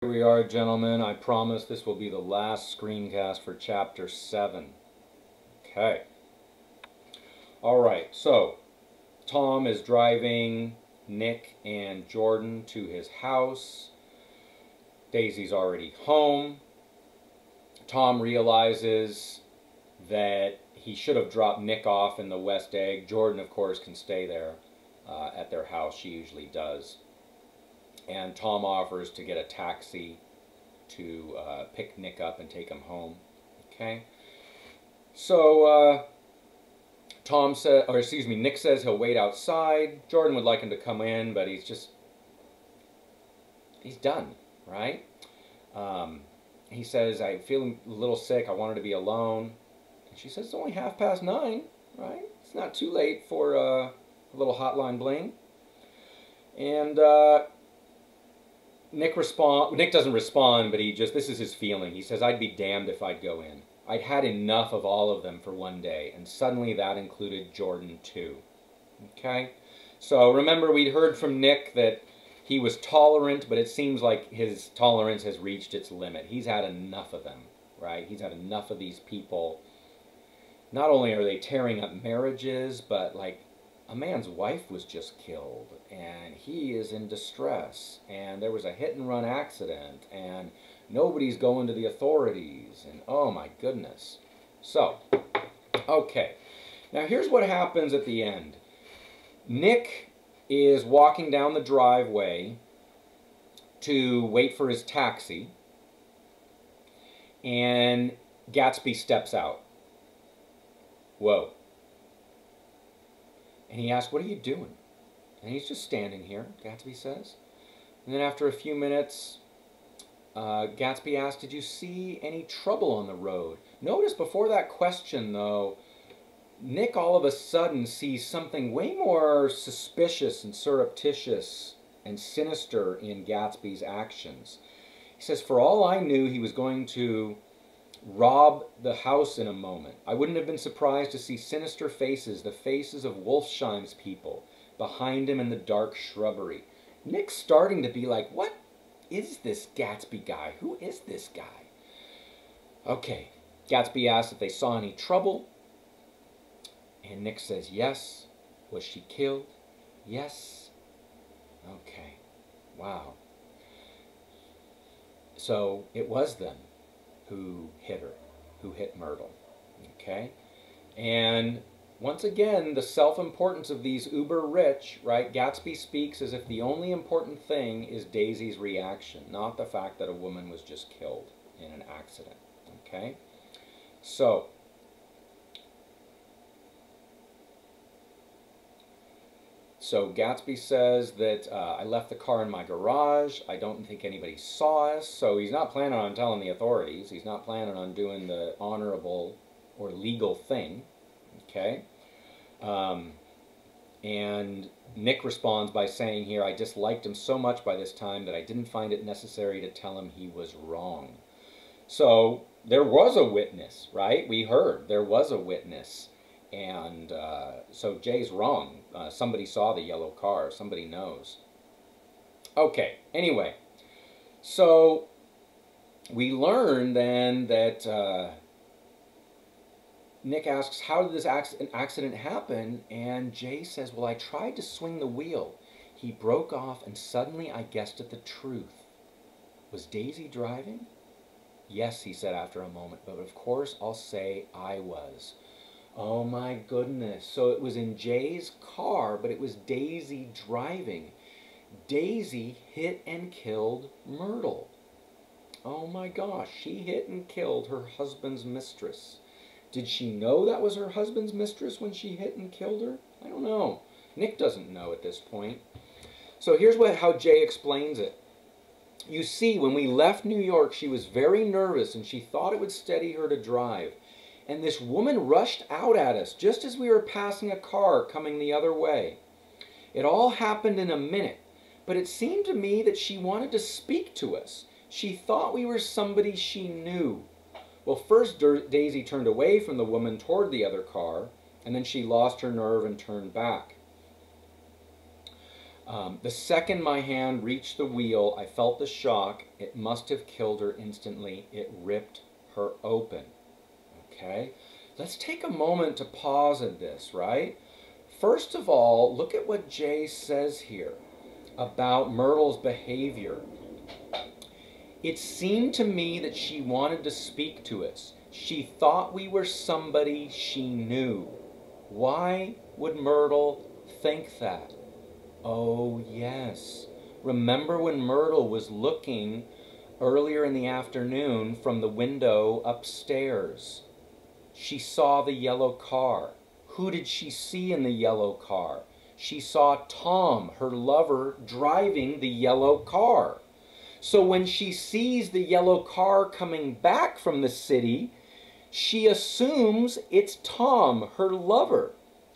Here we are, gentlemen. I promise this will be the last screencast for Chapter 7. Okay. Alright, so Tom is driving Nick and Jordan to his house. Daisy's already home. Tom realizes that he should have dropped Nick off in the West Egg. Jordan, of course, can stay there at their house. She usually does. And Tom offers to get a taxi to pick Nick up and take him home. Okay. So Nick says he'll wait outside. Jordan would like him to come in, but he's done, right? He says, I feel a little sick. I wanted to be alone. And she says, it's only 9:30, right? It's not too late for a little hotline bling. And Nick doesn't respond, but this is his feeling. He says, I'd be damned if I'd go in. I'd had enough of all of them for one day, and suddenly that included Jordan too. Okay? So remember, we'd heard from Nick that he was tolerant, but it seems like his tolerance has reached its limit. He's had enough of them, right? He's had enough of these people. Not only are they tearing up marriages, but like, a man's wife was just killed, and he is in distress, and there was a hit-and-run accident, and nobody's going to the authorities, and oh my goodness. So, okay. Now here's what happens at the end. Nick is walking down the driveway to wait for his taxi, and Gatsby steps out. Whoa. And he asks, what are you doing? And he's just standing here, Gatsby says. And then after a few minutes, Gatsby asks, did you see any trouble on the road? Notice before that question, though, Nick all of a sudden sees something way more suspicious and surreptitious and sinister in Gatsby's actions. He says, for all I knew, he was going to rob the house in a moment. I wouldn't have been surprised to see sinister faces, the faces of Wolfsheim's people, behind him in the dark shrubbery. Nick's starting to be like, what is this Gatsby guy? Who is this guy? Okay, Gatsby asks if they saw any trouble, and Nick says yes. Was she killed? Yes. Okay, wow. So it was them who hit her, who hit Myrtle. Okay? And once again, the self-importance of these uber-rich, right? Gatsby speaks as if the only important thing is Daisy's reaction, not the fact that a woman was just killed in an accident. Okay? So Gatsby says that I left the car in my garage. I don't think anybody saw us. So he's not planning on telling the authorities. He's not planning on doing the honorable or legal thing. Okay? And Nick responds by saying here, I disliked him so much by this time that I didn't find it necessary to tell him he was wrong. So there was a witness, right? We heard there was a witness. And so Jay's wrong. Somebody saw the yellow car. Somebody knows. Okay, anyway. So we learn then that Nick asks, how did this accident happen? And Jay says, well, I tried to swing the wheel. He broke off, and suddenly I guessed at the truth. Was Daisy driving? Yes, he said after a moment, but of course I'll say I was. Oh my goodness. So it was in Jay's car, but it was Daisy driving. Daisy hit and killed Myrtle. Oh my gosh, she hit and killed her husband's mistress. Did she know that was her husband's mistress when she hit and killed her? I don't know. Nick doesn't know at this point. So here's how Jay explains it. You see, when we left New York, she was very nervous and she thought it would steady her to drive. And this woman rushed out at us just as we were passing a car coming the other way. It all happened in a minute, but it seemed to me that she wanted to speak to us. She thought we were somebody she knew. Well, first Daisy turned away from the woman toward the other car, and then she lost her nerve and turned back. The second my hand reached the wheel, I felt the shock. It must have killed her instantly. It ripped her open. Okay? Let's take a moment to pause at this, right? First of all, look at what Jay says here about Myrtle's behavior. It seemed to me that she wanted to speak to us. She thought we were somebody she knew. Why would Myrtle think that? Oh, yes. Remember when Myrtle was looking earlier in the afternoon from the window upstairs? She saw the yellow car. Who did she see in the yellow car? She saw Tom, her lover, driving the yellow car. So when she sees the yellow car coming back from the city, she assumes it's Tom, her lover.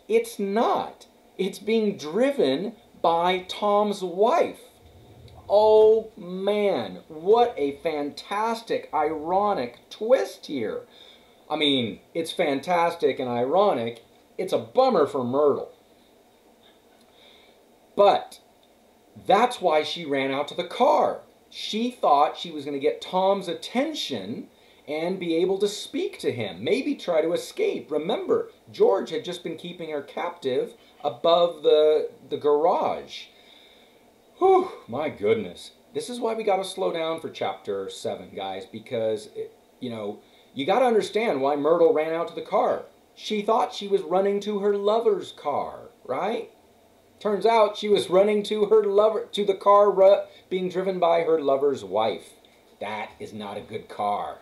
It's not. It's being driven by Tom's wife. Oh man, what a fantastic, ironic twist here. I mean, it's fantastic and ironic. It's a bummer for Myrtle. But that's why she ran out to the car. She thought she was going to get Tom's attention and be able to speak to him, maybe try to escape. Remember, George had just been keeping her captive above the garage. Whew, my goodness. This is why we got to slow down for chapter 7, guys, because, you got to understand why Myrtle ran out to the car. She thought she was running to her lover's car, right? Turns out she was running to the car being driven by her lover's wife. That is not a good car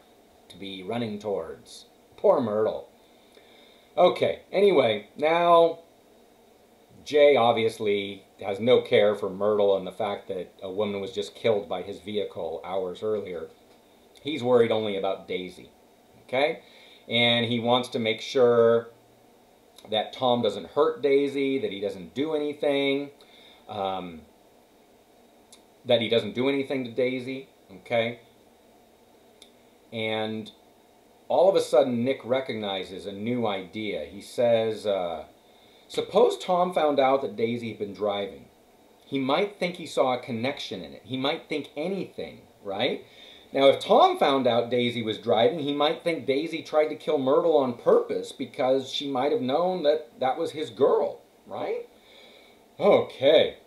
to be running towards. Poor Myrtle. Okay, anyway, now Jay obviously has no care for Myrtle and the fact that a woman was just killed by his vehicle hours earlier. He's worried only about Daisy, okay? And he wants to make sure that Tom doesn't hurt Daisy, that he doesn't do anything, to Daisy, okay? And all of a sudden, Nick recognizes a new idea. He says, suppose Tom found out that Daisy had been driving. He might think he saw a connection in it. He might think anything, right? Now, if Tom found out Daisy was driving, he might think Daisy tried to kill Myrtle on purpose because she might have known that that was his girl, right? Okay.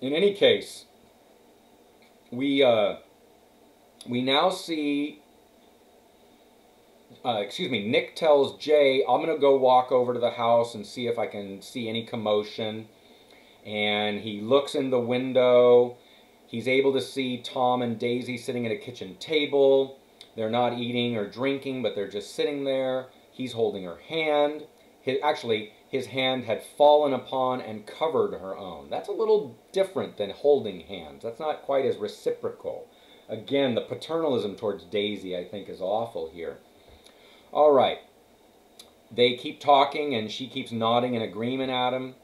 In any case, we now see, Nick tells Jay, I'm going to go walk over to the house and see if I can see any commotion. And he looks in the window. He's able to see Tom and Daisy sitting at a kitchen table. They're not eating or drinking, but they're just sitting there. He's holding her hand. His hand had fallen upon and covered her own. That's a little different than holding hands. That's not quite as reciprocal. Again, the paternalism towards Daisy, I think, is awful here. All right. They keep talking, and she keeps nodding in agreement at him.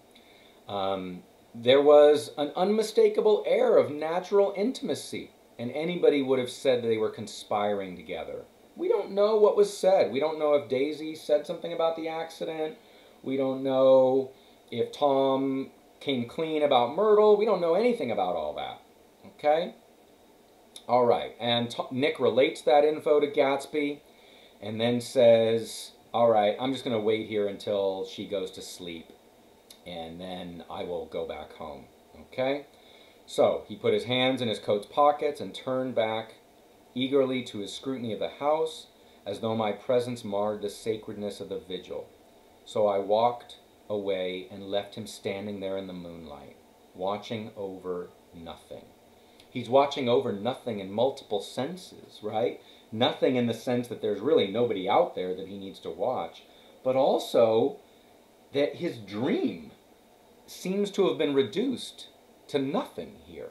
There was an unmistakable air of natural intimacy, and anybody would have said they were conspiring together. We don't know what was said. We don't know if Daisy said something about the accident. We don't know if Tom came clean about Myrtle. We don't know anything about all that. Okay? All right. And Nick relates that info to Gatsby and then says, all right, I'm just going to wait here until she goes to sleep, and then I will go back home. Okay? So he put his hands in his coat's pockets and turned back eagerly to his scrutiny of the house, as though my presence marred the sacredness of the vigil. So I walked away and left him standing there in the moonlight, watching over nothing. He's watching over nothing in multiple senses, right? Nothing in the sense that there's really nobody out there that he needs to watch, but also that his dream seems to have been reduced to nothing here.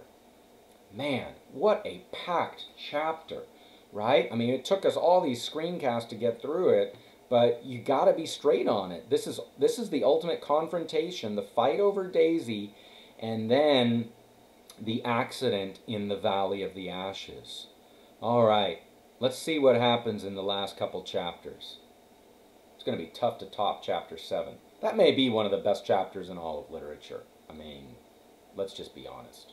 Man, what a packed chapter, right? I mean, it took us all these screencasts to get through it, but you got to be straight on it. This is the ultimate confrontation, the fight over Daisy, and then the accident in the Valley of the Ashes. All right, let's see what happens in the last couple chapters. It's going to be tough to top chapter 7. That may be one of the best chapters in all of literature. I mean, Let's just be honest.